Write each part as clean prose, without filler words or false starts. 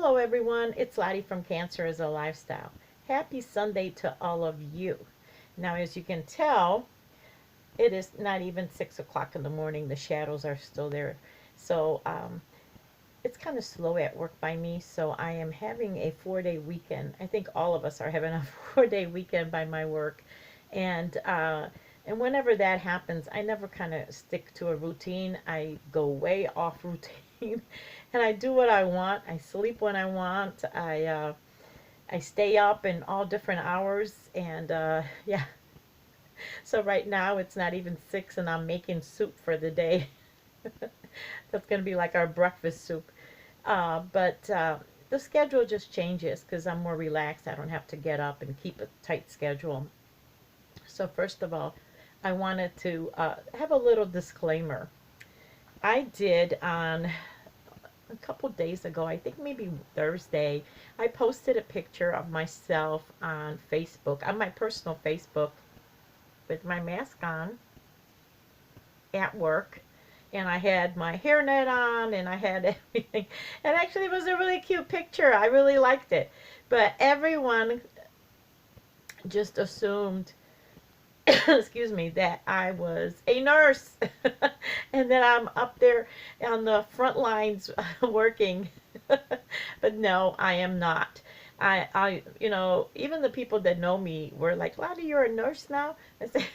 Hello everyone, it's Lottie from Cancer is a Lifestyle. Happy Sunday to all of you. Now as you can tell, it is not even 6 o'clock in the morning. The shadows are still there. So it's kind of slow at work by me. So I am having a 4-day weekend. I think all of us are having a 4-day weekend by my work. And whenever that happens, I never kind of stick to a routine. I go way off routine. And I do what I want. I sleep when I want. I stay up in all different hours, and yeah. So right now it's not even 6, and I'm making soup for the day. That's gonna be like our breakfast soup. But the schedule just changes because I'm more relaxed. I don't have to get up and keep a tight schedule. So first of all, I wanted to have a little disclaimer. I did on a couple days ago, I think maybe Thursday, I posted a picture of myself on Facebook, on my personal Facebook, with my mask on at work. And I had my hairnet on and I had everything. And actually, it was a really cute picture. I really liked it. But everyone just assumed, excuse me, that I was a nurse and that I'm up there on the front lines working. But no, I am not. Even the people that know me were like, Lottie, you're a nurse now? I said,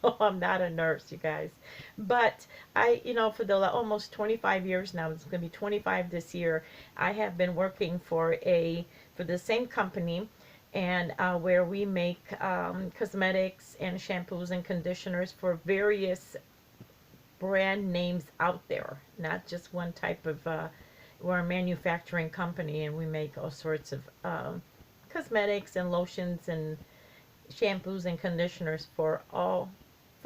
no, I'm not a nurse, you guys. But for the almost 25 years now, it's going to be 25 this year, I have been working for the same company, and where we make cosmetics and shampoos and conditioners for various brand names out there, not just one type of we're a manufacturing company, and we make all sorts of cosmetics and lotions and shampoos and conditioners for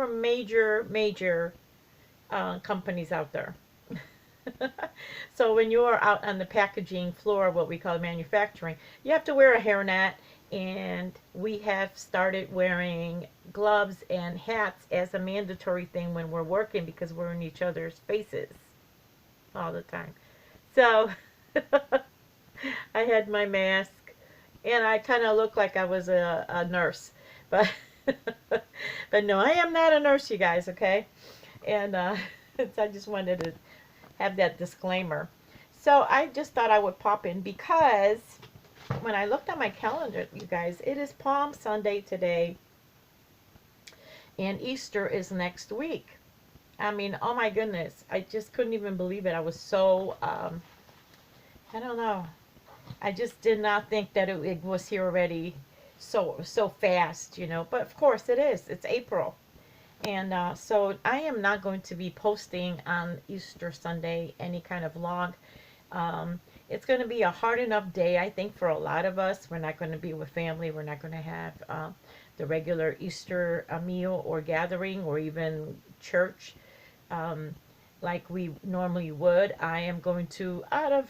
major companies out there. So when you're out on the packaging floor, what we call manufacturing, you have to wear a hairnet, and we have started wearing gloves and hats as a mandatory thing when we're working because we're in each other's faces all the time. So I had my mask, and I kind of looked like I was a nurse, but but no, I am not a nurse, you guys. Okay, and I just wanted to have that disclaimer. So I just thought I would pop in because when I looked at my calendar, you guys, it is Palm Sunday today, and Easter is next week. I mean, oh my goodness, I just couldn't even believe it. I was so I don't know. I just did not think that it was here already so fast, But of course it is. It's April. And so I am not going to be posting on Easter Sunday any kind of vlog. It's going to be a hard enough day, I think, for a lot of us. We're not going to be with family. We're not going to have the regular Easter meal or gathering or even church like we normally would. I am going to, out of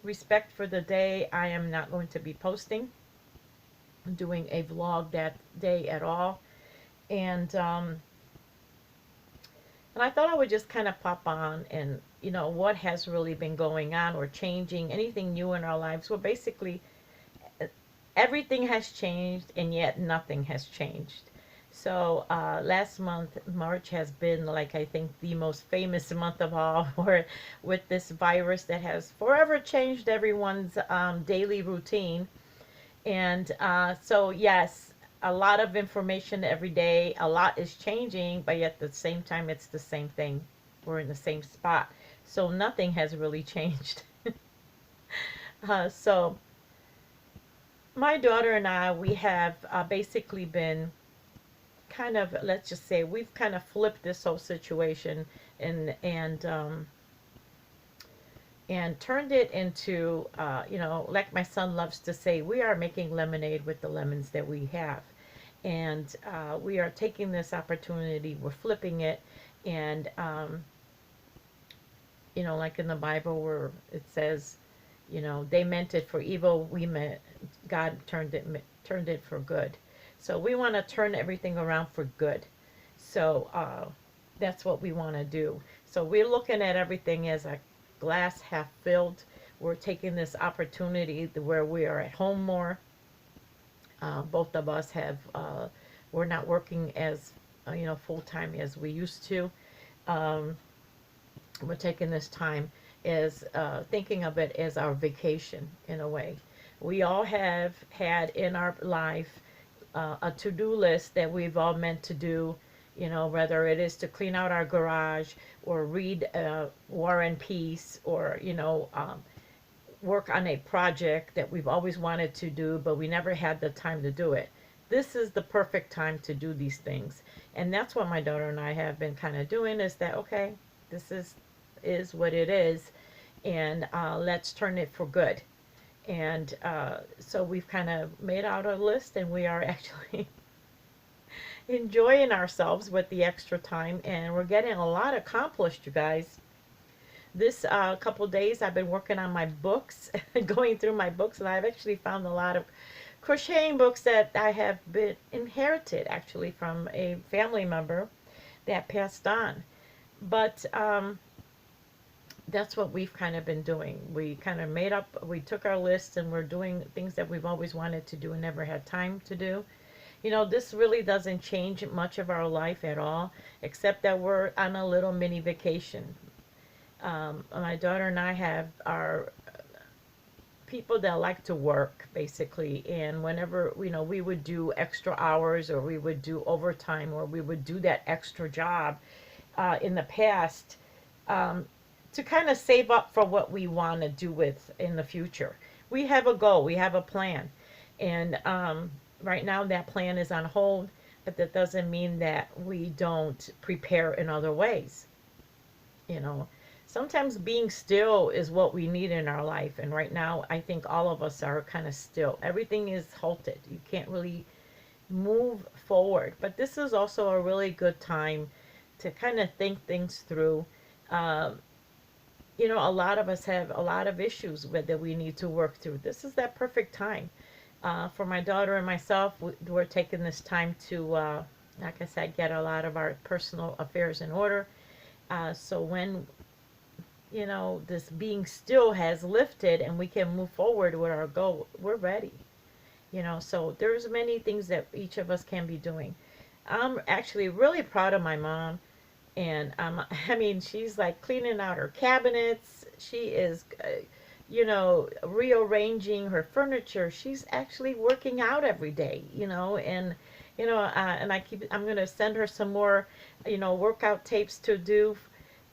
respect for the day, I am not going to be posting, doing a vlog that day at all. And I thought I would just kind of pop on and, what has really been going on or changing, anything new in our lives. Well, basically, everything has changed, and yet nothing has changed. So last month, March, has been, like, I think the most famous month of all, where with this virus that has forever changed everyone's daily routine. And so yes, a lot of information every day, a lot is changing, but yet at the same time it's the same thing. We're in the same spot, so nothing has really changed. So my daughter and I, we have basically been kind of, let's just say, we've kind of flipped this whole situation and turned it into, like my son loves to say, we are making lemonade with the lemons that we have. And we are taking this opportunity, we're flipping it, and, like in the Bible where it says, they meant it for evil, God turned it for good. So we want to turn everything around for good. So that's what we want to do. So we're looking at everything as a glass half filled. we're taking this opportunity where we are at home more. Both of us have, we're not working as, full time as we used to. Um, we're taking this time as thinking of it as our vacation in a way. We all have had in our life a to-do list that we've all meant to do, whether it is to clean out our garage or read War and Peace, or, work on a project that we've always wanted to do, but we never had the time to do it. This is the perfect time to do these things. And that's what my daughter and I have been kind of doing, is that, okay, this is what it is, and let's turn it for good. And so we've kind of made out a list, and we are actually enjoying ourselves with the extra time, and we're getting a lot accomplished, you guys. This couple days I've been working on my books, going through my books, and I've actually found a lot of crocheting books that I have been inherited actually from a family member that passed on. But that's what we've kind of been doing. We kind of we took our list, and we're doing things that we've always wanted to do and never had time to do. This really doesn't change much of our life at all, except that we're on a little mini vacation. My daughter and I have our people that like to work, basically, and whenever, we would do extra hours, or we would do overtime, or we would do that extra job in the past, to kind of save up for what we want to do with in the future. We have a goal, we have a plan, and right now that plan is on hold, but that doesn't mean that we don't prepare in other ways. Sometimes being still is what we need in our life, and right now I think all of us are kind of still. Everything is halted. You can't really move forward, but this is also a really good time to kind of think things through. A lot of us have a lot of issues that we need to work through. This is that perfect time. For my daughter and myself, we're taking this time to, like I said, get a lot of our personal affairs in order. So when, this being still has lifted and we can move forward with our goal, we're ready. So there's many things that each of us can be doing. I'm actually really proud of my mom. And she's like cleaning out her cabinets. She is, rearranging her furniture. She's actually working out every day, and, and I'm going to send her some more, workout tapes to do.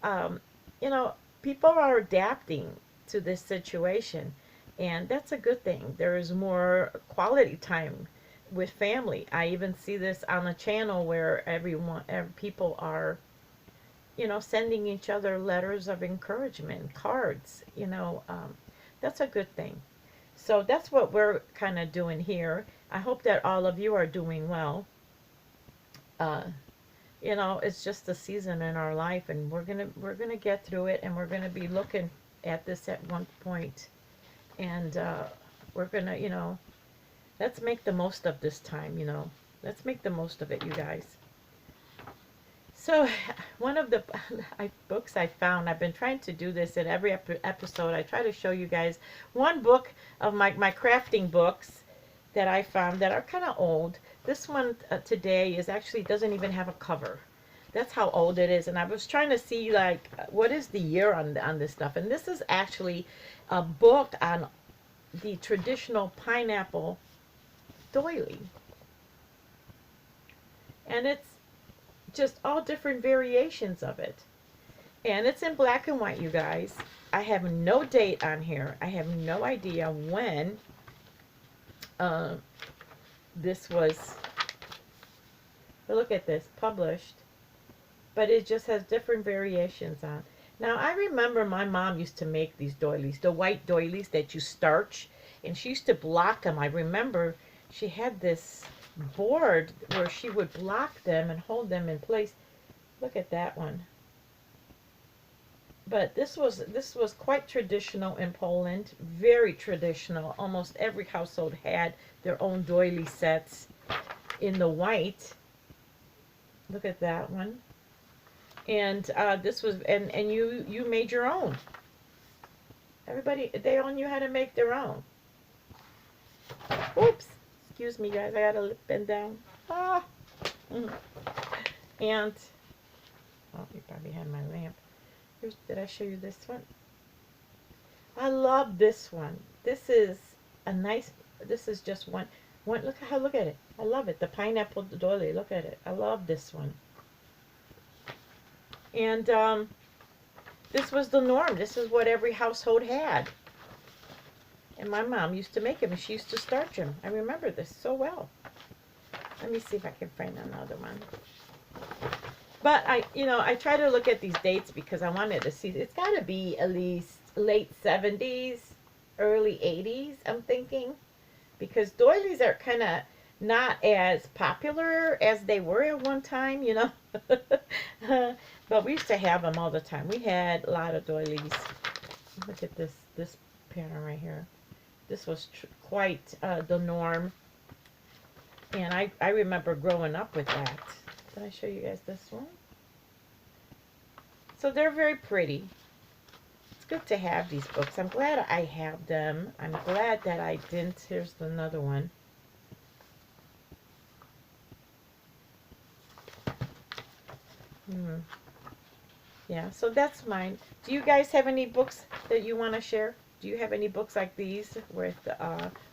Um, you know, People are adapting to this situation, and that's a good thing. There is more quality time with family. I even see this on the channel where people are, sending each other letters of encouragement, cards, that's a good thing. So that's what we're kind of doing here. I hope that all of you are doing well. Uh, it's just a season in our life, and we're gonna get through it, and we're gonna be looking at this at one point, and we're gonna, let's make the most of this time. Let's make the most of it, you guys. So, one of the books I found, I've been trying to do this in every episode. I try to show you guys one book of my crafting books that I found that are kind of old. This one today doesn't even have a cover. That's how old it is. And I was trying to see, like, what is the year on this stuff. And this is actually a book on the traditional pineapple doily. And it's just all different variations of it. And it's in black and white, you guys. I have no date on here. I have no idea when this was, look at this, published. But it just has different variations on. Now, I remember my mom used to make these doilies, the white doilies that you starch, and she used to block them. I remember she had this board where she would block them and hold them in place. Look at that one. But this was quite traditional in Poland, very traditional. Almost every household had their own doily sets in the white. Look at that one. And this was, and you made your own. Everybody, they all knew how to make their own. Oops. Excuse me, guys. I gotta bend down. Ah. And, oh, you probably had my lamp. Here's, did I show you this one? I love this one. This is a nice, this is just one, look at it. I love it. The pineapple doily, look at it. I love this one. And this was the norm. This is what every household had. And my mom used to make them, and she used to starch them. I remember this so well. Let me see if I can find another one. But I try to look at these dates because I wanted to see. It's got to be at least late 70s, early 80s, I'm thinking. Because doilies are kind of not as popular as they were at one time, But we used to have them all the time. We had a lot of doilies. Look at this pattern right here. This was quite the norm. And I remember growing up with that. Did I show you guys this one? So they're very pretty. It's good to have these books. I'm glad I have them. I'm glad that I didn't. Here's another one. Yeah, so that's mine. Do you guys have any books that you want to share? Do you have any books like these with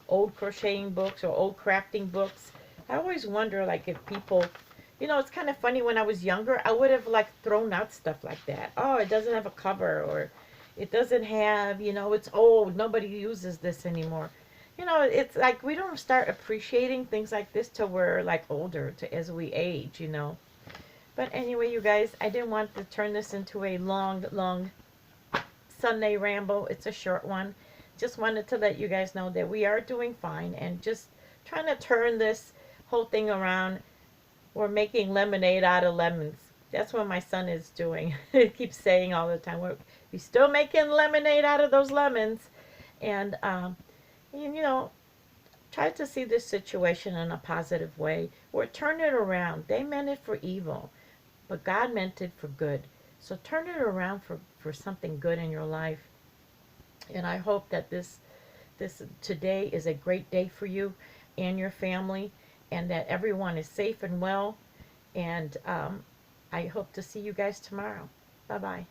old crocheting books or old crafting books? I always wonder, like, if people, it's kind of funny. When I was younger, I would have, like, thrown out stuff like that. Oh, it doesn't have a cover, or it doesn't have, it's old. Nobody uses this anymore. It's like we don't start appreciating things like this till we're, like, older, as we age, But anyway, you guys, I didn't want to turn this into a long Sunday ramble. It's a short one. Just wanted to let you guys know that we are doing fine and just trying to turn this whole thing around. We're making lemonade out of lemons. That's what my son is doing. He keeps saying all the time, we're still making lemonade out of those lemons. And try to see this situation in a positive way. Or turn it around. They meant it for evil, but God meant it for good. So turn it around for something good in your life. And I hope that this today is a great day for you and your family, and that everyone is safe and well. And I hope to see you guys tomorrow. Bye-bye.